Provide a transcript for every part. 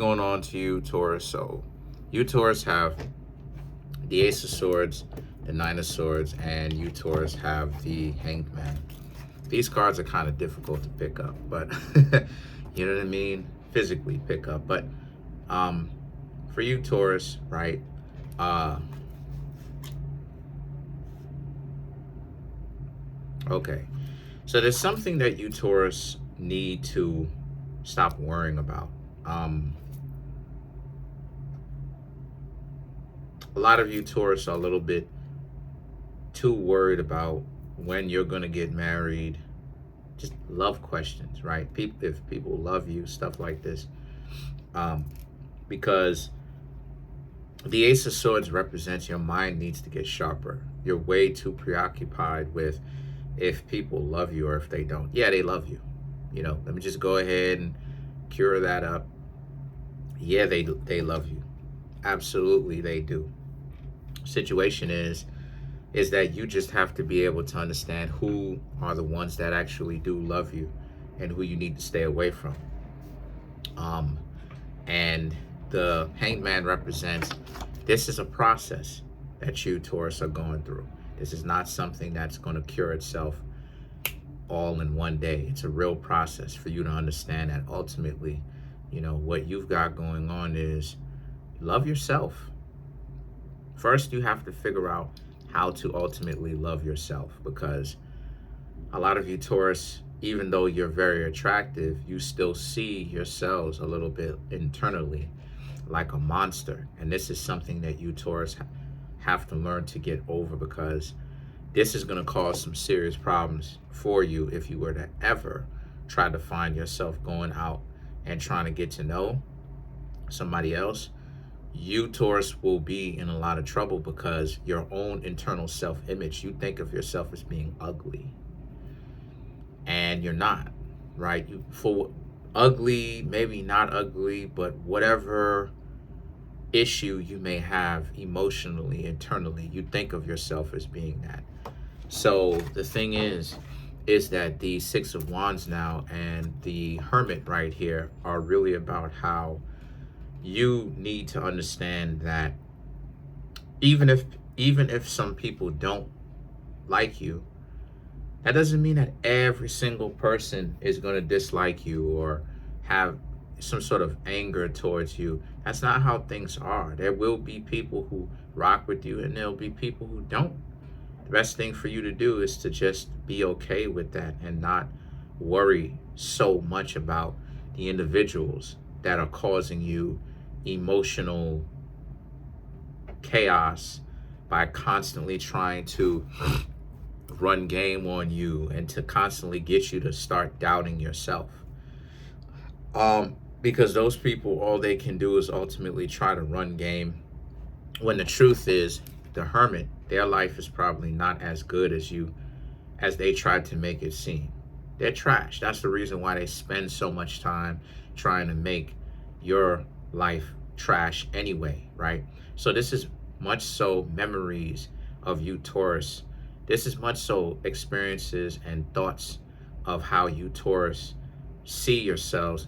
Going on to you, Taurus. So, you, Taurus, have the Ace of Swords, the Nine of Swords, and you, Taurus, have the Hanged Man. These cards are kind of difficult to pick up, but you know what I mean? Physically pick up. But for you, Taurus, right? Okay. So there's something that you, Taurus, need to stop worrying about. A lot of you, Taurus, are a little bit too worried about when you're going to get married. Just love questions, right? If people love you, stuff like this. Because the Ace of Swords represents your mind needs to get sharper. You're way too preoccupied with if people love you or if they don't. Yeah, they love you. You know, let me just go ahead and cure that up. Yeah, they love you. Absolutely, they do. Situation is that you just have to be able to understand who are the ones that actually do love you and who you need to stay away from. And the Hanged Man represents, this is a process that you, Taurus, are going through. This is not something that's going to cure itself all in one day. It's a real process for you to understand that ultimately, you know, what you've got going on is love yourself. First, you have to figure out how to ultimately love yourself, because a lot of you, Taurus, even though you're very attractive, you still see yourselves a little bit internally like a monster. And this is something that you, Taurus, have to learn to get over, because this is going to cause some serious problems for you if you were to ever try to find yourself going out and trying to get to know somebody else. You, Taurus, will be in a lot of trouble because your own internal self-image, you think of yourself as being ugly, and you're not, right? For ugly, maybe not ugly, but whatever issue you may have emotionally, internally, you think of yourself as being that. So the thing is that the Six of Wands now and the Hermit right here are really about how you need to understand that even if some people don't like you, that doesn't mean that every single person is going to dislike you or have some sort of anger towards you. That's not how things are. There will be people who rock with you and there'll be people who don't. The best thing for you to do is to just be okay with that and not worry so much about the individuals that are causing you emotional chaos by constantly trying to run game on you and to constantly get you to start doubting yourself. Because those people, all they can do is ultimately try to run game, when the truth is, the Hermit, their life is probably not as good as they tried to make it seem. They're trash. That's the reason why they spend so much time trying to make your life trash anyway, right? So this is much so memories of you, Taurus. This is much so experiences and thoughts of how you, Taurus, see yourselves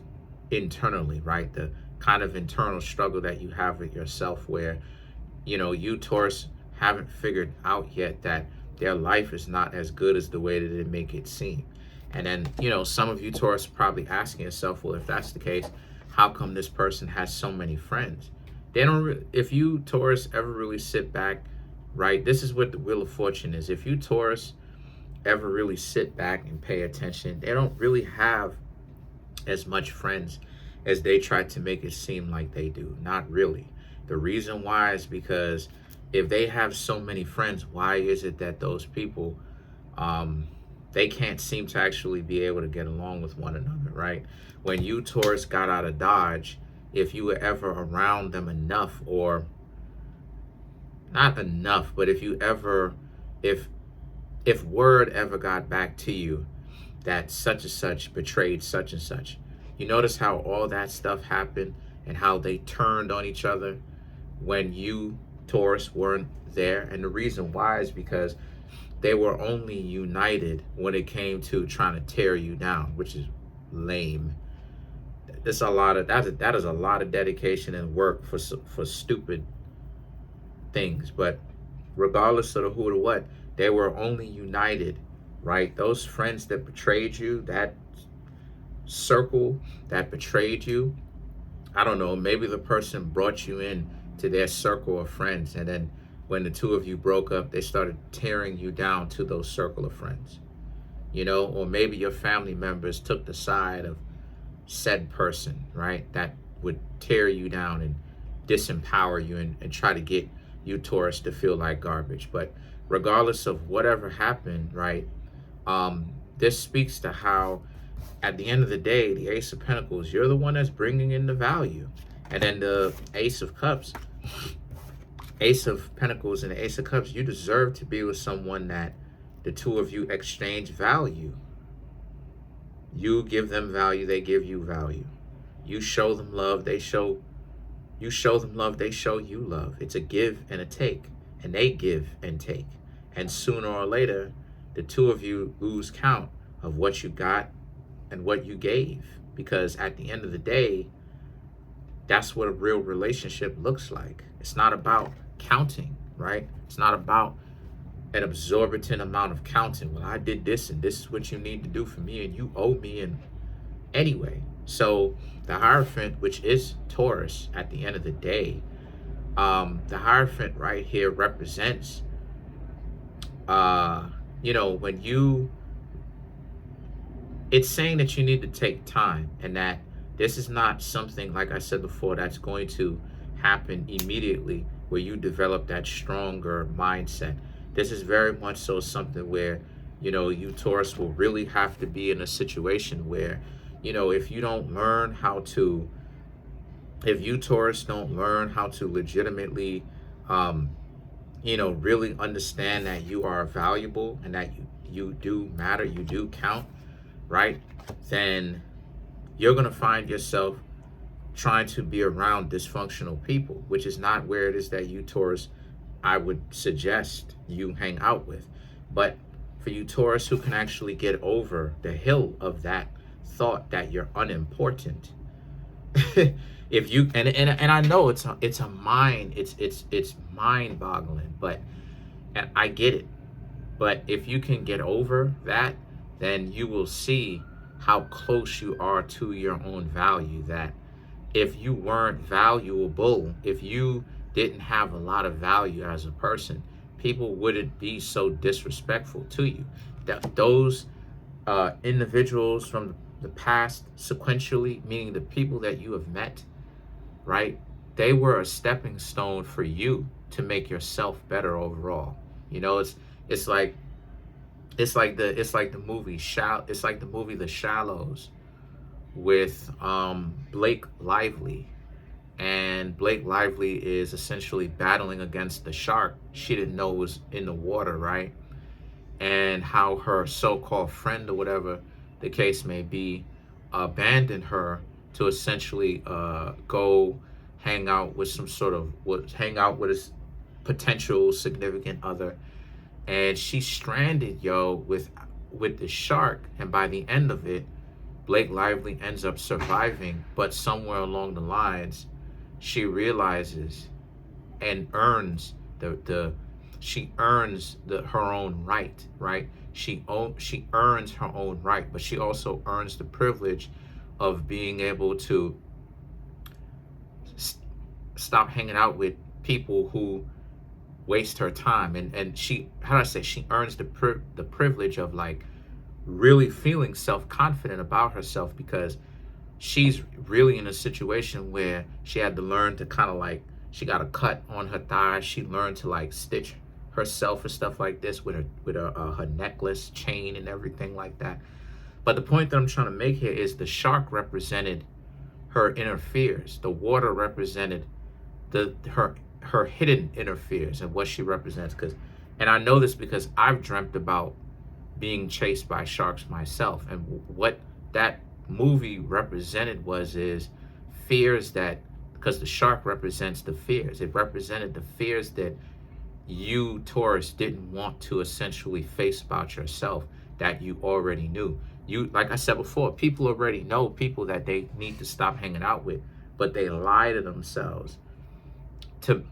internally, right? The kind of internal struggle that you have with yourself where, you know, you, Taurus, haven't figured out yet that their life is not as good as the way that they make it seem. And then, you know, some of you, Taurus, are probably asking yourself, well, if that's the case, how come this person has so many friends? They don't. If you, Taurus, ever really sit back, right? This is what the Wheel of Fortune is. If you, Taurus, ever really sit back and pay attention, they don't really have as much friends as they try to make it seem like they do. Not really. The reason why is because if they have so many friends, why is it that those people, they can't seem to actually be able to get along with one another, right? When you, Taurus, got out of Dodge, if you were ever around them enough, or not enough, but if word ever got back to you that such and such betrayed such and such, you notice how all that stuff happened and how they turned on each other when you, Taurus, weren't there. And the reason why is because they were only united when it came to trying to tear you down, which is lame. it's a lot of that is a lot of dedication and work for stupid things. But regardless of the who to what, they were only united, right? Those friends that betrayed you, that circle that betrayed you, I don't know, maybe the person brought you in to their circle of friends, and then when the two of you broke up, they started tearing you down to those circle of friends, you know, or maybe your family members took the side of said person, right, that would tear you down and disempower you and try to get you, Taurus, to feel like garbage. But regardless of whatever happened, right, this speaks to how at the end of the day, the Ace of Pentacles, you're the one that's bringing in the value. And then the Ace of Cups, Ace of Pentacles and the Ace of Cups, you deserve to be with someone that the two of you exchange value. You give them value, they give you value. You show them love, you show them love, they show you love. It's a give and a take, and they give and take. And sooner or later, the two of you lose count of what you got and what you gave, because at the end of the day, that's what a real relationship looks like. It's not about counting, right? It's not about an exorbitant amount of counting. Well, I did this and this is what you need to do for me and you owe me. And anyway, so the Hierophant, which is Taurus at the end of the day, the Hierophant right here represents, you know, when you, it's saying that you need to take time, and that this is not something, like I said before, that's going to happen immediately where you develop that stronger mindset. This is very much so something where, you know, you, Taurus, will really have to be in a situation where, you know, if you don't learn how to, if you, Taurus, don't learn how to legitimately, you know, really understand that you are valuable and that you do matter, you do count, right? Then you're going to find yourself trying to be around dysfunctional people, which is not where it is that you, Taurus, I would suggest you hang out with. But for you, Taurus, who can actually get over the hill of that thought that you're unimportant, if you and I know it's a mind, it's mind boggling, but, and I get it, but if you can get over that, then you will see how close you are to your own value. That if you weren't valuable, if you didn't have a lot of value as a person, people wouldn't be so disrespectful to you. That those individuals from the past sequentially, meaning the people that you have met, right, they were a stepping stone for you to make yourself better overall. You know, it's like the movie The Shallows with Blake Lively. And Blake Lively is essentially battling against the shark she didn't know was in the water, right? And how her so-called friend, or whatever the case may be, abandoned her to essentially go hang out with his potential significant other. And she's stranded, with the shark. And by the end of it, Blake Lively ends up surviving, but somewhere along the lines, she realizes and earns her own right, right? She earns her own right, but she also earns the privilege of being able to stop hanging out with people who waste her time. And she, how do I say, she earns the privilege of like really feeling self-confident about herself, because she's really in a situation where she had to learn to kind of like, she got a cut on her thigh. She learned to like stitch herself and stuff like this with her necklace, chain, and everything like that. But the point that I'm trying to make here is the shark represented her inner fears. The water represented her hidden inner fears and what she represents. And I know this because I've dreamt about being chased by sharks myself. And what that movie represented is fears that, because the shark represents the fears. It represented the fears that you, Taurus, didn't want to essentially face about yourself, that you already knew. You, like I said before, people already know people that they need to stop hanging out with, but they lie to themselves to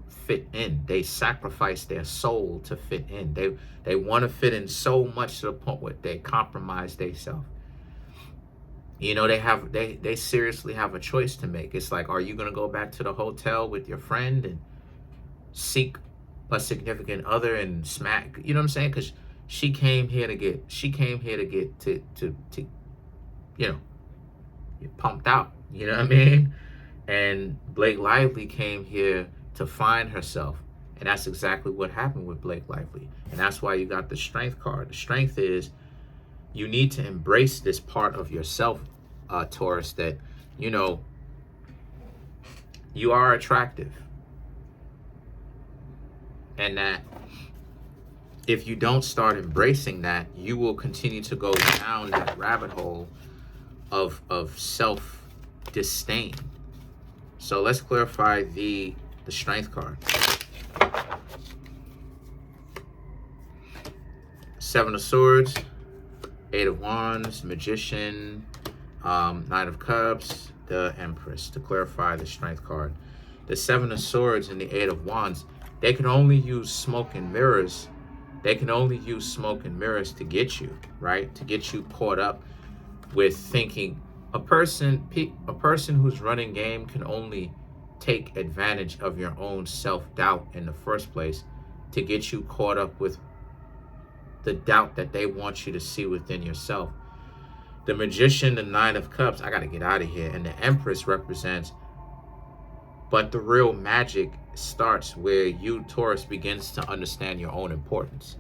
fit in. They sacrifice their soul to fit in. They want to fit in so much to the point where they compromise themselves. You know, they seriously have a choice to make. It's like, are you gonna go back to the hotel with your friend and seek a significant other and smack? You know what I'm saying? Because she came here to get to you know, get pumped out. You know what I mean? And Blake Lively came here to find herself. And that's exactly what happened with Blake Lively. And that's why you got the strength card. The strength is you need to embrace this part of yourself, Taurus, that, you know, you are attractive. And that if you don't start embracing that, you will continue to go down that rabbit hole of self-disdain. So let's clarify the strength card. Seven of Swords, Eight of Wands, Magician, Knight of Cups, the Empress. To clarify the strength card, the Seven of Swords and the Eight of Wands, they can only use smoke and mirrors. They can only use smoke and mirrors to get you, right? To get you caught up with thinking. A person who's running game can only take advantage of your own self-doubt in the first place to get you caught up with the doubt that they want you to see within yourself. The Magician, the Nine of Cups, I got to get out of here. And the Empress represents, but the real magic starts where you, Taurus, begins to understand your own importance.